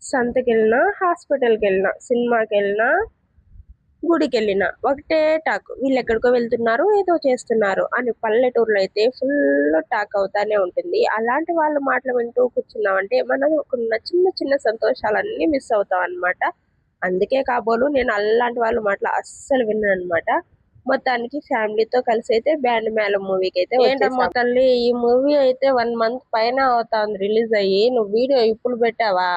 సంతకెళ్ళినా, హాస్పిటల్‌కెళ్ళినా, సినిమాకెళ్ళినా, గుడికెళ్ళినా ఒకటే టాక్. వీళ్ళెక్కడికో వెళ్తున్నారు, ఏదో చేస్తున్నారు అని పల్లెటూరులో అయితే ఫుల్ టాక్ అవుతానే ఉంటుంది. అలాంటి వాళ్ళ మాటలు వింటూ కూర్చున్నామంటే మనకున్న చిన్న చిన్న సంతోషాలన్నీ మిస్ అవుతామనమాట. అందుకే కాబోలు నేను అలాంటి వాళ్ళ మాటలు అస్సలు వినననమాట. మొత్తానికి ఫ్యామిలీతో కలిసైతే బ్యాండ్ మేళం మూవీకైతే ఏంటమ్మా తల్లి ఈ మూవీ అయితే 1 మంత్ పైన అవుతాంది రిలీజ్ అయ్యి. నువ్వు వీడియో ఇప్పుడు పెట్టావా?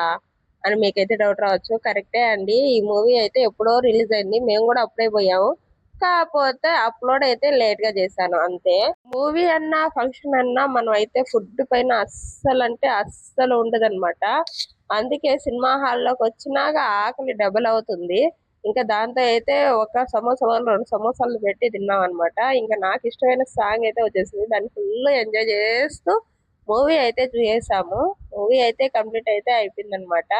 అని మీకైతే డౌట్ రావచ్చు. కరెక్టే అండి. ఈ మూవీ అయితే ఎప్పుడో రిలీజ్ అయింది. మేము కూడా అప్పుడే పోయాము. కాకపోతే అప్లోడ్ అయితే లేట్ గా చేశాను అంతే. మూవీ అన్నా ఫంక్షన్ అన్నా మనం అయితే ఫుడ్ పైన అస్సలు అంటే అస్సలు ఉండదన్నమాట. అందుకే సినిమా హాల్లోకి వచ్చినాక ఆకలి డబుల్ అవుతుంది. ఇంకా దాంతో అయితే ఒక సమోసా 2 సమోసాలు పెట్టి తిన్నాం అనమాట. ఇంకా నాకు ఇష్టమైన సాంగ్ అయితే వచ్చేసింది. దాన్ని ఫుల్ ఎంజాయ్ చేస్తూ మూవీ అయితే చూసేసాము. మూవీ అయితే కంప్లీట్ అయితే అయిపోయింది అనమాట.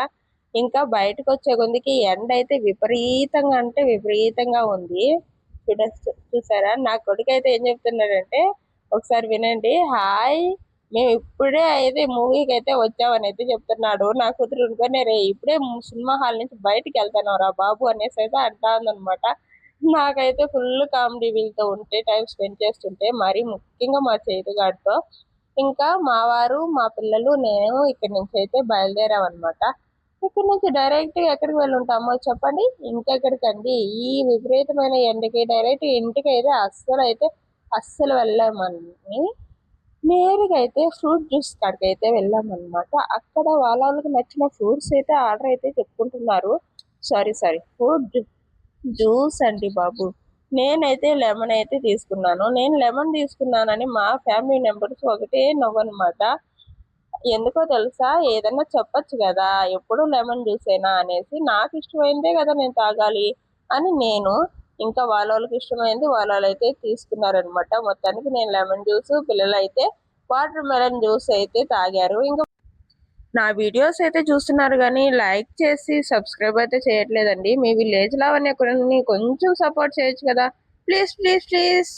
ఇంకా బయటకు వచ్చే కొద్దికి ఎండ అయితే విపరీతంగా అంటే విపరీతంగా ఉంది. చూసారా నా కొడుకు అయితే ఏం చెప్తున్నాడంటే ఒకసారి వినండి. హాయ్ మేము ఇప్పుడే అయితే మూవీకి అయితే వచ్చామని అయితే చెప్తున్నాడు. నా కూతురు అనుకునే రే ఇప్పుడే సినిమా హాల్ నుంచి బయటికి వెళ్తాను రా బాబు అనేసి అయితే అంటా ఉందనమాట. నాకైతే ఫుల్ కామెడీ వీళ్ళతో ఉంటే టైం స్పెండ్ చేస్తుంటే మరీ ముఖ్యంగా మా చేతుగాడితో. ఇంకా మా వారు మా పిల్లలు నేను ఇక్కడి నుంచి అయితే బయలుదేరామన్నమాట. ఇక్కడ నుంచి డైరెక్ట్ గా ఎక్కడికి వెళ్ళుంటామో చెప్పండి? ఇంకెక్కడికండి? ఈ విపరీతమైన ఎండకి డైరెక్ట్ ఇంటికి అయితే అస్సలు వెళ్ళామని నేరుగా అయితే ఫ్రూట్ జ్యూస్ కాడికి అయితే వెళ్ళామన్నమాట. అక్కడ వాళ్ళకి నచ్చిన ఫ్రూట్స్ అయితే ఆర్డర్ అయితే చెప్పుకుంటున్నారు. సారీ ఫ్రూట్ జ్యూస్ అండి బాబు. నేనైతే లెమన్ అయితే తీసుకున్నాను. నేను లెమన్ తీసుకున్నానని మా ఫ్యామిలీ మెంబర్స్ ఒకటే నవ్వనమాట. ఎందుకో తెలుసా? ఏదన్నా చెప్పొచ్చు కదా! ఎప్పుడు లెమన్ జ్యూసేనా అనేసి. నాకు ఇష్టమైందే కదా నేను తాగాలి అని నేను. ఇంకా వాళ్ళకి ఇష్టమైంది వాళ్ళైతే తీసుకున్నారనమాట. మొత్తానికి నేను లెమన్ జ్యూస్, పిల్లలైతే వాటర్ మెలన్ జ్యూస్ అయితే తాగారు. ఇంకా నా వీడియోస్ అయితే చూస్తున్నారు కానీ లైక్ చేసి సబ్స్క్రైబ్ అయితే చేయట్లేదండి. మీ విలేజ్ లావణ్య కొంచెం సపోర్ట్ చేయొచ్చు కదా. ప్లీజ్.